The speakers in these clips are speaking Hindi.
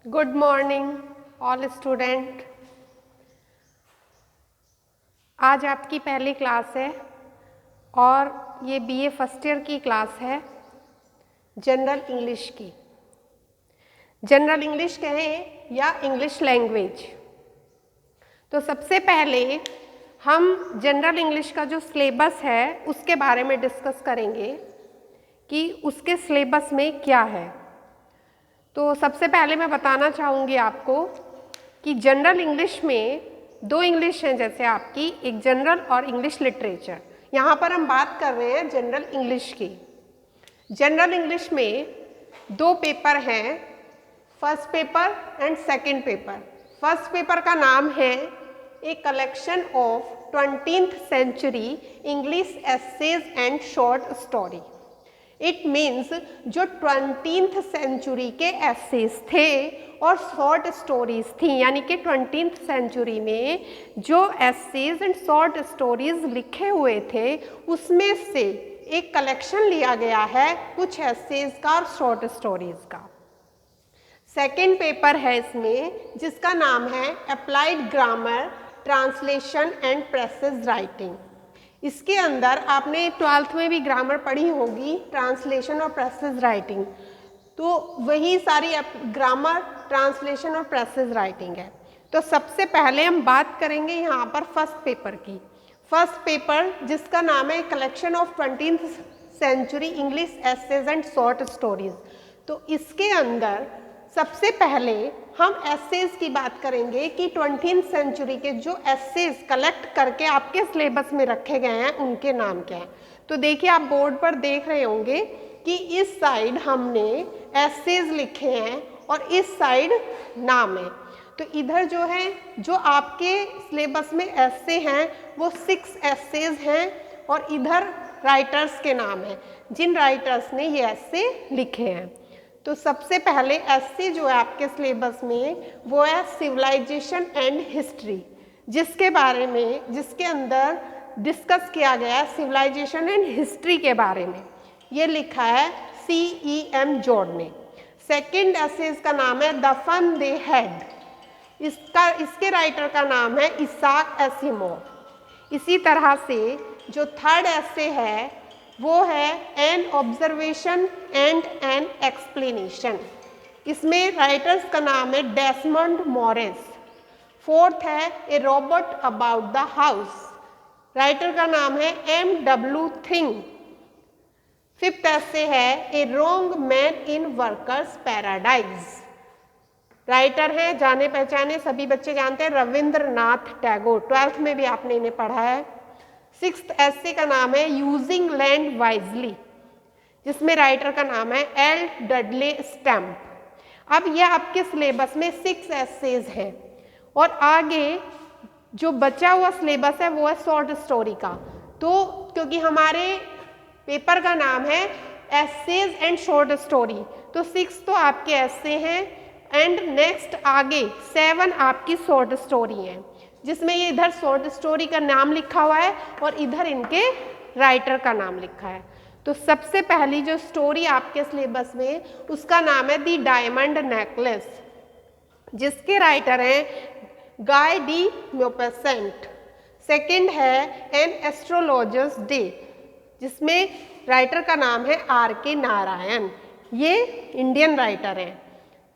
Good morning all student. आज आपकी पहली क्लास है और ये बीए फर्स्ट ईयर की क्लास है जनरल इंग्लिश की। जनरल इंग्लिश कहें या इंग्लिश लैंग्वेज। तो सबसे पहले हम जनरल इंग्लिश का जो सिलेबस है उसके बारे में डिस्कस करेंगे कि उसके सिलेबस में क्या है। तो सबसे पहले मैं बताना चाहूँगी आपको कि जनरल इंग्लिश में दो इंग्लिश हैं, जैसे आपकी एक जनरल और इंग्लिश लिटरेचर। यहाँ पर हम बात कर रहे हैं जनरल इंग्लिश की। जनरल इंग्लिश में दो पेपर हैं, first paper and second paper. First paper का नाम है a collection of 20th century English essays and short story. It means जो 20th सेंचुरी के एसेज थे और शॉर्ट स्टोरीज थी, यानी कि 20th सेंचुरी में जो एसेज एंड शॉर्ट स्टोरीज लिखे हुए थे उसमें से एक कलेक्शन लिया गया है कुछ एसेज का और शॉर्ट स्टोरीज का। सेकेंड पेपर है इसमें जिसका नाम है applied grammar, translation and presses writing. इसके अंदर आपने 12th में भी ग्रामर पढ़ी होगी, ट्रांसलेशन और प्रेसेज राइटिंग। तो वही सारी ग्रामर, ट्रांसलेशन और प्रेसेज राइटिंग है। तो सबसे पहले हम बात करेंगे यहाँ पर फर्स्ट पेपर की। फर्स्ट पेपर जिसका नाम है collection of 20th century English essays and short stories. तो इसके अंदर सबसे पहले हम एसेज की बात करेंगे कि 20th सेंचुरी के जो एसेज कलेक्ट करके आपके सिलेबस में रखे गए हैं उनके नाम क्या हैं। तो देखिए, आप बोर्ड पर देख रहे होंगे कि इस साइड हमने एसेज लिखे हैं और इस साइड नाम है। तो इधर जो है, जो आपके सिलेबस में एसे हैं वो 6 एसेज हैं और इधर राइटर्स के नाम हैं जिन राइटर्स ने ये एसे लिखे हैं। तो सबसे पहले एसे जो है आपके सिलेबस में वो है सिविलाइजेशन एंड हिस्ट्री, जिसके बारे में, जिसके अंदर डिस्कस किया गया है सिविलाइजेशन एंड हिस्ट्री के बारे में। ये लिखा है CEM जॉर्ज ने। सेकेंड एसेज का नाम है द फन दे हैड। इसके राइटर का नाम है इसाक एसिमोव। इसी तरह से जो थर्ड एसे है वो है an observation and an explanation. इसमें राइटर्स का नाम है डेसमंड मॉरिस। फोर्थ है a robot about the house. Writer का नाम है MW थिंग। फिफ्थ ऐसे है a wrong man in workers paradise. Writer हैं जाने पहचाने, सभी बच्चे जानते हैं, रविंद्रनाथ टैगोर। 12th में भी आपने इन्हें पढ़ा है। सिक्स्थ ऐसे का नाम है यूजिंग लैंड वाइजली, जिसमें राइटर का नाम है L. Dudley stamp. अब यह आपके सिलेबस में 6 एसेज हैं और आगे जो बचा हुआ सिलेबस है वो है शॉर्ट स्टोरी का। तो क्योंकि हमारे पेपर का नाम है एसेज एंड शॉर्ट स्टोरी, तो 6 तो आपके ऐसे हैं एंड नेक्स्ट आगे 7 आपकी शॉर्ट स्टोरी हैं, जिसमें ये इधर शॉर्ट स्टोरी का नाम लिखा हुआ है और इधर इनके राइटर का नाम लिखा है। तो सबसे पहली जो स्टोरी आपके सिलेबस में उसका नाम है दी डायमंड नेकलेस, जिसके राइटर हैं गाय डी म्योपेसेंट। सेकंड है एन एस्ट्रोलॉजर्स डे, जिसमें राइटर का नाम है RK नारायण। ये इंडियन राइटर हैं।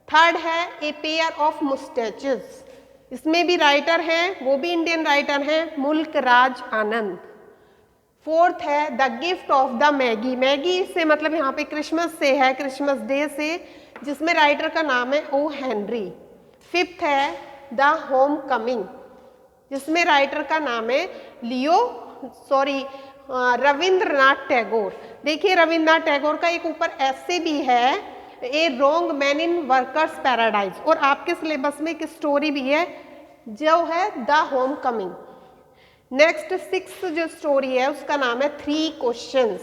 थर्ड है ए पेयर ऑफ मुस्टैचेस। इसमें भी राइटर हैं, वो भी इंडियन राइटर हैं, मुल्क राज आनंद। फोर्थ है the gift of the Maggi. Maggi से मतलब यहाँ पे क्रिसमस से है, क्रिसमस डे से, जिसमें राइटर का नाम है O. हेनरी। फिफ्थ है द होम कमिंग, जिसमें राइटर का नाम है रविंद्रनाथ टैगोर। देखिए, रविंद्रनाथ टैगोर का एक ऊपर ऐसे भी है a wrong man in workers paradise, और आपके सिलेबस में एक स्टोरी भी है जो है the home coming. Next 6th जो स्टोरी है उसका नाम है 3 क्वेश्चंस,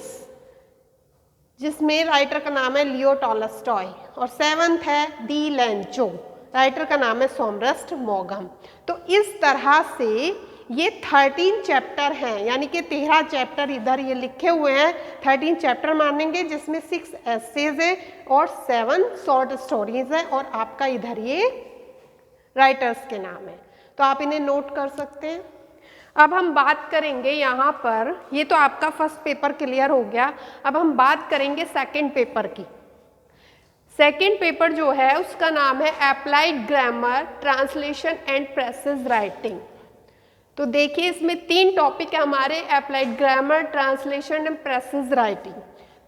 जिसमें राइटर का नाम है लियो टॉलस्टॉय। और 7th है दी लैंचो, राइटर का नाम है सोमरस्ट मॉगम। तो इस तरह से ये 13 चैप्टर हैं, यानी कि 13 चैप्टर इधर ये लिखे हुए हैं, 13 चैप्टर मानेंगे, जिसमें 6 एसेज है और 7 शॉर्ट स्टोरीज है, और आपका इधर ये राइटर्स के नाम है, तो आप इन्हें नोट कर सकते हैं। अब हम बात करेंगे यहाँ पर, ये तो आपका फर्स्ट पेपर क्लियर हो गया, अब हम बात करेंगे सेकंड पेपर की। सेकंड पेपर जो है उसका नाम है applied grammar, translation and precis writing. तो देखिए इसमें 3 टॉपिक है हमारे, applied grammar, translation and precis writing.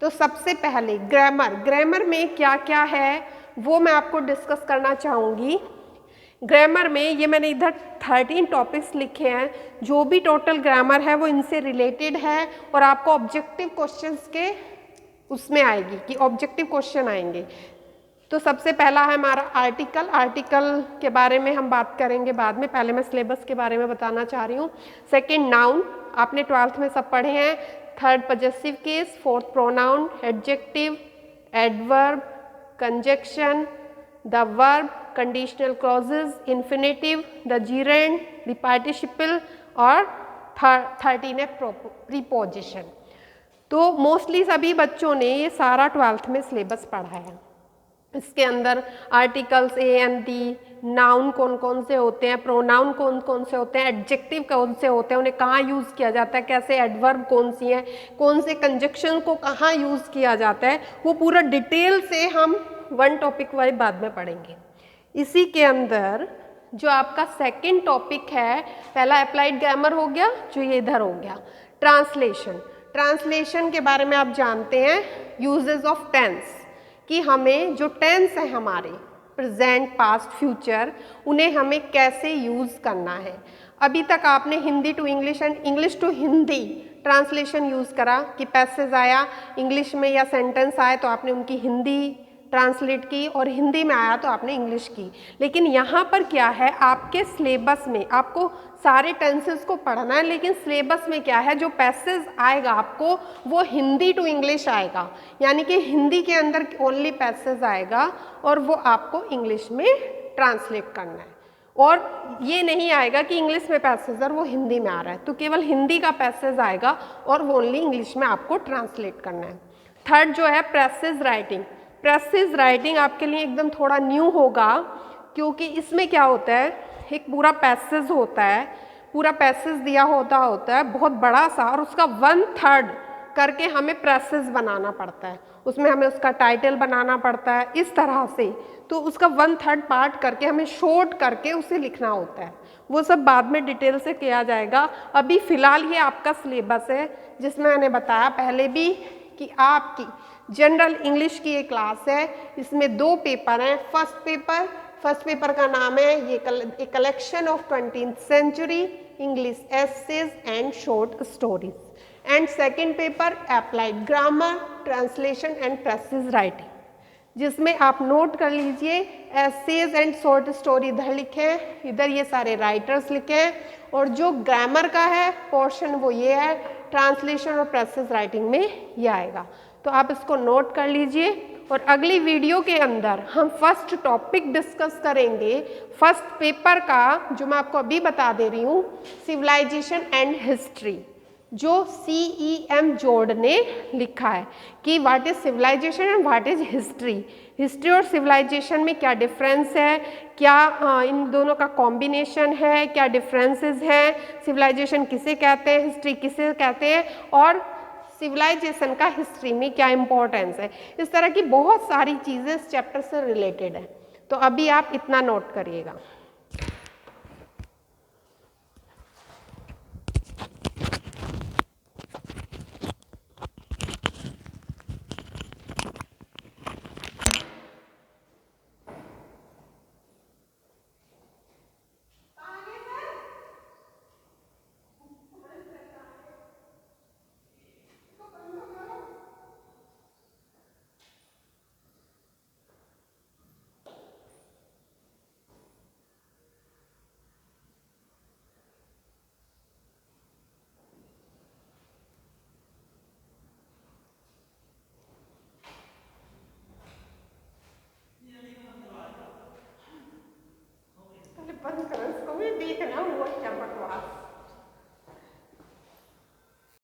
तो सबसे पहले ग्रामर, ग्रामर में क्या क्या है वो मैं आपको डिस्कस करना चाहूँगी। ग्रामर में ये मैंने इधर 13 टॉपिक्स लिखे हैं, जो भी टोटल ग्रामर है वो इनसे रिलेटेड है, और आपको ऑब्जेक्टिव क्वेश्चंस के उसमें आएगी कि ऑब्जेक्टिव क्वेश्चन आएंगे। तो सबसे पहला है हमारा आर्टिकल, आर्टिकल के बारे में हम बात करेंगे बाद में, पहले मैं सिलेबस के बारे में बताना चाह रही हूँ। सेकेंड नाउन, आपने 12th में सब पढ़े हैं। Third possessive case, fourth pronoun, adjective, adverb, conjunction, the verb, conditional clauses, infinitive, the जीरेंड, the participle, और 13 है प्रीपोजिशन। तो मोस्टली सभी बच्चों ने ये सारा 12th में सिलेबस पढ़ा है। इसके अंदर articles A and the, noun कौन कौन से होते हैं, प्रोनाउन कौन कौन से होते हैं, एडजेक्टिव कौन से होते हैं, उन्हें कहाँ यूज़ किया जाता है, कैसे एडवर्ब कौन सी है, कौन से कंजक्शन को कहाँ यूज़ किया जाता है, वो पूरा डिटेल से हम 1 टॉपिक वाइज बाद में पढ़ेंगे। इसी के अंदर जो आपका सेकंड टॉपिक है, पहला अप्लाइड ग्रामर हो गया, जो ये इधर हो गया। ट्रांसलेशन, ट्रांसलेशन के बारे में आप जानते हैं, यूजेस ऑफ टेंस, कि हमें जो टेंस है हमारे प्रेजेंट, पास्ट, फ्यूचर, उन्हें हमें कैसे यूज़ करना है। अभी तक आपने Hindi to English and English to Hindi translation use करा, कि पैसेज आया इंग्लिश में या सेंटेंस आए तो आपने उनकी हिंदी ट्रांसलेट की, और हिंदी में आया तो आपने इंग्लिश की। लेकिन यहाँ पर क्या है, आपके सिलेबस में आपको सारे टेंसेस को पढ़ना है, लेकिन सिलेबस में क्या है, जो पैसेज आएगा आपको वो हिंदी टू इंग्लिश आएगा, यानी कि हिंदी के अंदर ओनली पैसेज आएगा और वो आपको इंग्लिश में ट्रांसलेट करना है। और ये नहीं आएगा कि इंग्लिश में पैसेज और वो हिंदी में आ रहा है, तो केवल हिंदी का पैसेज आएगा और वो ओनली इंग्लिश में आपको ट्रांसलेट करना है। थर्ड जो है प्रेसेस राइटिंग, प्रेसेस राइटिंग आपके लिए एकदम थोड़ा न्यू होगा, क्योंकि इसमें क्या होता है, एक पूरा पैसेज होता है, पूरा पैसेज दिया होता है बहुत बड़ा सा, और उसका 1/3 करके हमें प्रेसेज बनाना पड़ता है, उसमें हमें उसका टाइटल बनाना पड़ता है इस तरह से, तो उसका 1/3 पार्ट करके हमें शॉर्ट करके उसे लिखना होता है। वो सब बाद में डिटेल से किया जाएगा। अभी फ़िलहाल ये आपका सिलेबस है, जिसमें मैंने बताया पहले भी कि आपकी जनरल इंग्लिश की एक क्लास है, इसमें 2 पेपर हैं। फर्स्ट पेपर का नाम है ये a collection of 20th century English essays and short stories, and second paper applied grammar, translation and precis writing, जिसमें आप नोट कर लीजिए एसेज एंड शॉर्ट स्टोरी इधर लिखे हैं, इधर ये सारे राइटर्स लिखे हैं, और जो ग्रामर का है पोर्शन वो ये है, ट्रांसलेशन और प्रेसेस राइटिंग में ये आएगा। तो आप इसको नोट कर लीजिए, और अगली वीडियो के अंदर हम फर्स्ट टॉपिक डिस्कस करेंगे फर्स्ट पेपर का, जो मैं आपको अभी बता दे रही हूँ, सिविलाइजेशन एंड हिस्ट्री, जो CEM जोड़ ने लिखा है कि what is civilisation and what is history. History और सिविलाइजेशन में क्या डिफरेंस है, क्या इन दोनों का कॉम्बिनेशन है, क्या डिफरेंसेस हैं, सिविलाइजेशन किसे कहते हैं, हिस्ट्री किसे कहते हैं, और सिविलाइजेशन का हिस्ट्री में क्या इम्पोर्टेंस है। इस तरह की बहुत सारी चीज़ें इस चैप्टर से रिलेटेड है। तो अभी आप इतना नोट करिएगा।